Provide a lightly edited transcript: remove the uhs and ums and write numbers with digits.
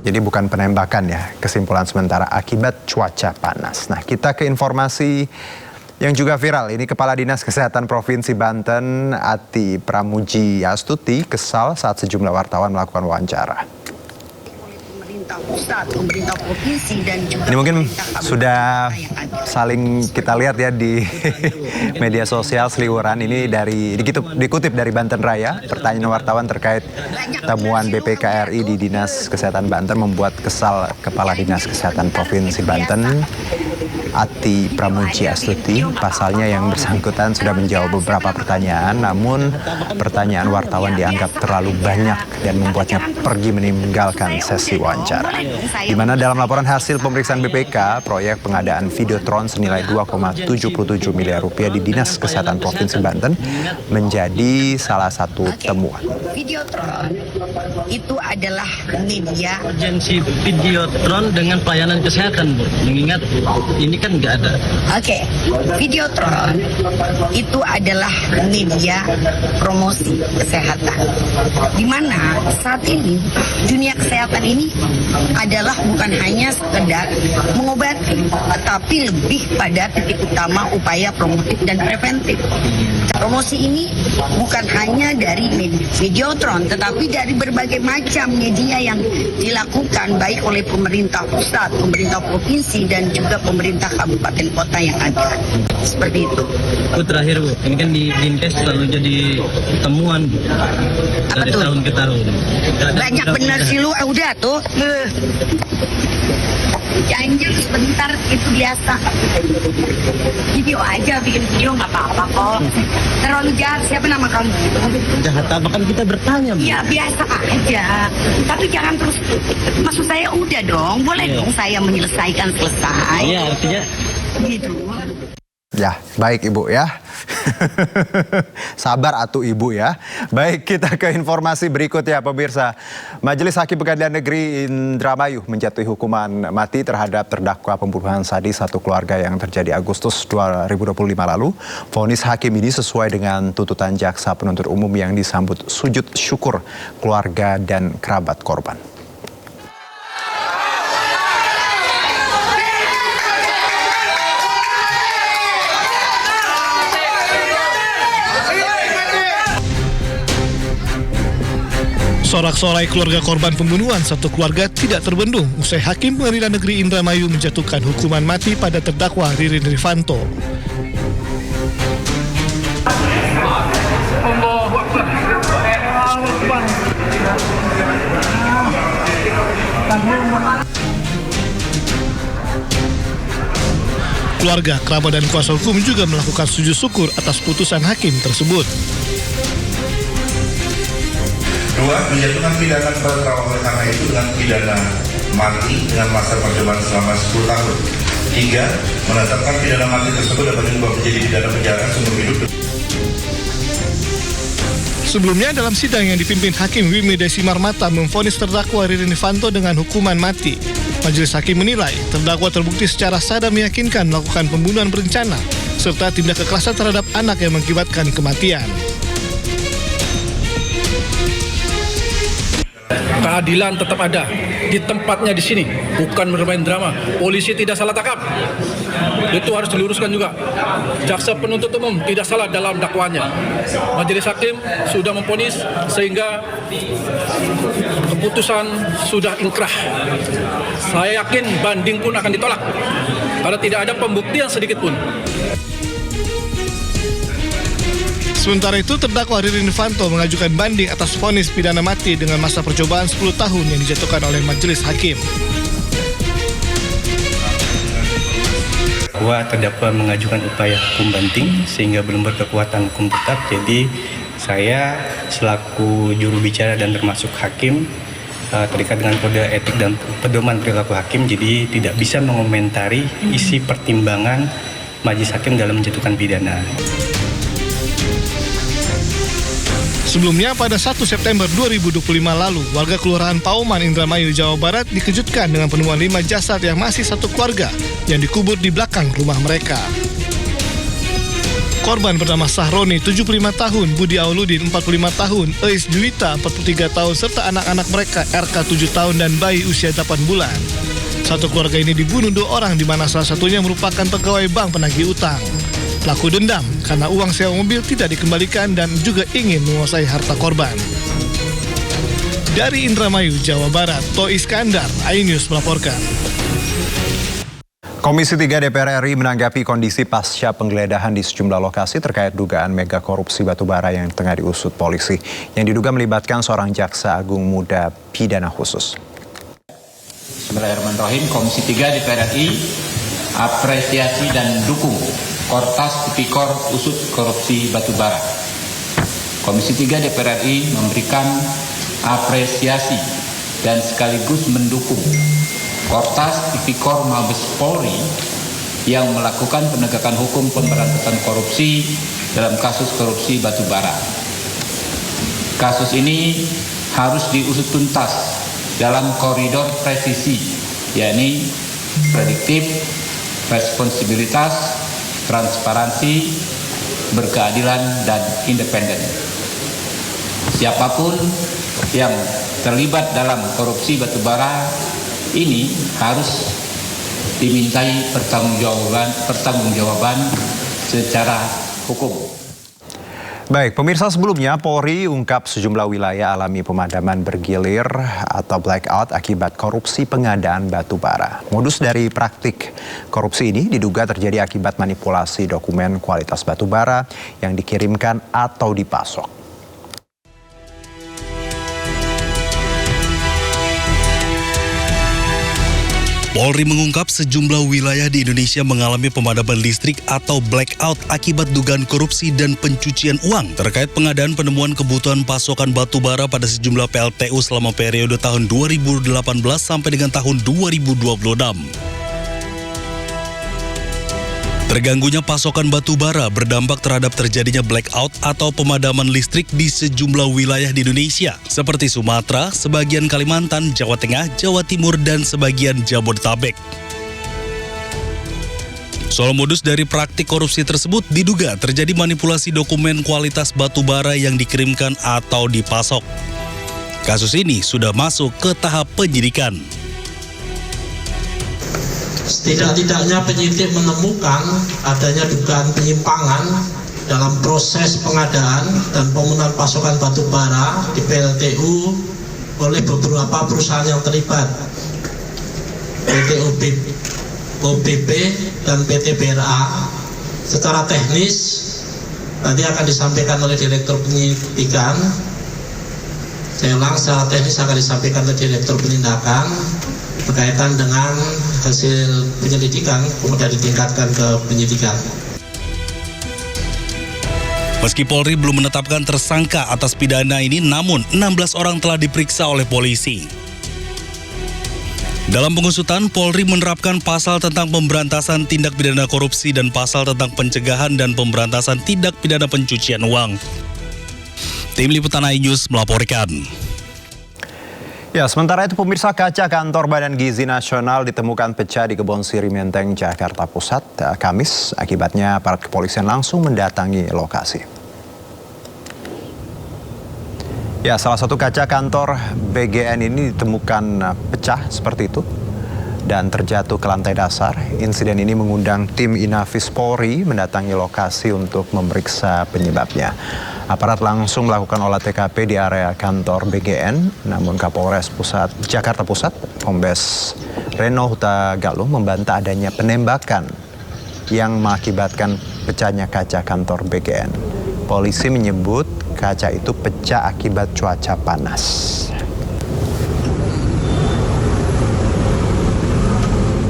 Jadi bukan penembakan ya, kesimpulan sementara akibat cuaca panas. Nah, kita ke informasi yang juga viral. Ini Kepala Dinas Kesehatan Provinsi Banten, Ati Pramuji Astuti, kesal saat sejumlah wartawan melakukan wawancara. Ini mungkin sudah saling kita lihat ya di media sosial seliweran ini dikutip dari Banten Raya. Pertanyaan wartawan terkait temuan BPKRI di Dinas Kesehatan Banten membuat kesal Kepala Dinas Kesehatan Provinsi Banten, Ati Pramuji Astuti. Pasalnya yang bersangkutan sudah menjawab beberapa pertanyaan, namun pertanyaan wartawan dianggap terlalu banyak dan membuatnya pergi meninggalkan sesi wawancara. Di mana dalam laporan hasil pemeriksaan BPK, proyek pengadaan Videotron senilai 2,77 miliar rupiah di Dinas Kesehatan Provinsi Banten menjadi salah satu temuan. Videotron itu adalah media urgensi Videotron dengan pelayanan kesehatan, Bu. Mengingat ini kan nggak ada. Oke. Videotron itu adalah media promosi kesehatan. Di mana saat ini dunia kesehatan ini adalah bukan hanya sekedar mengobati, tapi lebih pada titik utama upaya promotif dan preventif. Promosi ini bukan hanya dari Videotron, tetapi dari berbagai macam media yang dilakukan baik oleh pemerintah pusat, pemerintah provinsi, dan juga pemerintah kabupaten kota yang ada. Seperti itu. Bu, terakhir Bu, ini kan di Dinkes selalu jadi temuan Bu. Dari tahun ke tahun. Banyak benar sih lu, udah tuh. Janji sebentar itu biasa. Video aja, bikin video nggak apa-apa kok. Terlalu jahat, siapa nama kamu? Jahat apa kan kita bertanya Bu? Ya biasa aja. Tapi jangan terus. Maksud saya udah dong, boleh dong saya menyelesaikan selesai. Iya, artinya Gitu. Ya, baik Ibu ya. Sabar atuh Ibu ya. Baik, kita ke informasi berikutnya pemirsa. Majelis Hakim Pengadilan Negeri Indramayu menjatuhi hukuman mati terhadap terdakwa pembunuhan sadis satu keluarga yang terjadi Agustus 2025 lalu. Vonis hakim ini sesuai dengan tuntutan jaksa penuntut umum yang disambut sujud syukur keluarga dan kerabat korban. Sorak-sorai keluarga korban pembunuhan satu keluarga tidak terbendung usai Hakim Pengadilan Negeri Indramayu menjatuhkan hukuman mati pada terdakwa Ririn Rifanto. Keluarga, kerabat dan kuasa hukum juga melakukan sujud syukur atas putusan hakim tersebut. 2. Menjatuhkan pidana kepada terdakwa karena itu dengan pidana mati dengan masa percobaan selama 10 tahun. 3. Menetapkan pidana mati tersebut dapat diubah menjadi pidana penjara seumur hidup. Sebelumnya dalam sidang yang dipimpin Hakim Wimi Desi Marmata memvonis terdakwa Ririn Rifanto dengan hukuman mati. Majelis Hakim menilai terdakwa terbukti secara sadar meyakinkan melakukan pembunuhan berencana serta tindak kekerasan terhadap anak yang mengakibatkan kematian. Keadilan tetap ada di tempatnya di sini, bukan bermain drama. Polisi tidak salah tangkap, itu harus diluruskan juga. Jaksa penuntut umum tidak salah dalam dakwaannya. Majelis Hakim sudah memvonis sehingga keputusan sudah inkrah. Saya yakin banding pun akan ditolak karena tidak ada pembuktian sedikit pun. Sementara itu, terdakwa Ririn Rifanto mengajukan banding atas vonis pidana mati dengan masa percobaan 10 tahun yang dijatuhkan oleh Majelis Hakim. Bahwa terdakwa mengajukan upaya hukum banding sehingga belum berkekuatan hukum tetap. Jadi saya selaku juru bicara dan termasuk hakim terikat dengan kode etik dan pedoman perilaku hakim, jadi tidak bisa mengomentari isi pertimbangan Majelis Hakim dalam menjatuhkan pidana. Sebelumnya pada 1 September 2025 lalu, warga Kelurahan Pauman, Indramayu, Jawa Barat dikejutkan dengan penemuan 5 jasad yang masih satu keluarga yang dikubur di belakang rumah mereka. Korban bernama Sahroni, 75 tahun, Budi Auludin, 45 tahun, Eis Juwita, 43 tahun, serta anak-anak mereka, RK 7 tahun dan bayi usia 8 bulan. Satu keluarga ini dibunuh 2 orang, di mana salah satunya merupakan pegawai bank penagih utang. Pelaku dendam karena uang sewa mobil tidak dikembalikan dan juga ingin menguasai harta korban. Dari Indramayu, Jawa Barat, To Iskandar, iNews melaporkan. Komisi 3 DPR RI menanggapi kondisi pasca penggeledahan di sejumlah lokasi terkait dugaan mega korupsi batubara yang tengah diusut polisi, yang diduga melibatkan seorang jaksa agung muda pidana khusus. Bismillahirrahmanirrahim. Komisi 3 DPR RI apresiasi dan dukung Kortas Tipikor Usut Korupsi Batubara. Komisi 3 DPR RI memberikan apresiasi dan sekaligus mendukung Kortas Tipikor Mabes Polri yang melakukan penegakan hukum pemberantasan korupsi dalam kasus korupsi batubara. Kasus ini harus diusut tuntas dalam koridor presisi, yakni prediktif, responsibilitas, transparansi, berkeadilan, dan independen. Siapapun yang terlibat dalam korupsi batubara ini harus dimintai pertanggungjawaban secara hukum. Baik, pemirsa, sebelumnya Polri ungkap sejumlah wilayah alami pemadaman bergilir atau blackout akibat korupsi pengadaan batubara. Modus dari praktik korupsi ini diduga terjadi akibat manipulasi dokumen kualitas batubara yang dikirimkan atau dipasok. Polri mengungkap sejumlah wilayah di Indonesia mengalami pemadaman listrik atau blackout akibat dugaan korupsi dan pencucian uang terkait pengadaan penemuan kebutuhan pasokan batu bara pada sejumlah PLTU selama periode tahun 2018 sampai dengan tahun 2026. Terganggunya pasokan batu bara berdampak terhadap terjadinya blackout atau pemadaman listrik di sejumlah wilayah di Indonesia, seperti Sumatera, sebagian Kalimantan, Jawa Tengah, Jawa Timur, dan sebagian Jabodetabek. Soal modus dari praktik korupsi tersebut diduga terjadi manipulasi dokumen kualitas batu bara yang dikirimkan atau dipasok. Kasus ini sudah masuk ke tahap penyidikan. Setidak-tidaknya penyidik menemukan adanya dugaan penyimpangan dalam proses pengadaan dan pemenuhan pasokan batu bara di PLTU oleh beberapa perusahaan yang terlibat, PT OBP dan PT BRA. Secara teknis nanti akan disampaikan oleh Direktur Penyidikan. Saya ulang, secara teknis akan disampaikan oleh Direktur Penindakan berkaitan dengan hasil penyelidikan, kemudian ditingkatkan ke penyidikan. Meski Polri belum menetapkan tersangka atas pidana ini, namun 16 orang telah diperiksa oleh polisi. Dalam pengusutan, Polri menerapkan pasal tentang pemberantasan tindak pidana korupsi dan pasal tentang pencegahan dan pemberantasan tindak pidana pencucian uang. Tim Liputan iNews melaporkan. Ya, sementara itu pemirsa, kaca kantor Badan Gizi Nasional ditemukan pecah di Kebon Siri Menteng, Jakarta Pusat, Kamis. Akibatnya aparat kepolisian langsung mendatangi lokasi. Ya, salah satu kaca kantor BGN ini ditemukan pecah seperti itu dan terjatuh ke lantai dasar. Insiden ini mengundang tim Inafis Polri mendatangi lokasi untuk memeriksa penyebabnya. Aparat langsung melakukan olah TKP di area kantor BGN, namun Kapolres Jakarta Pusat, Kombes Reno Hutagalung membantah adanya penembakan yang mengakibatkan pecahnya kaca kantor BGN. Polisi menyebut kaca itu pecah akibat cuaca panas.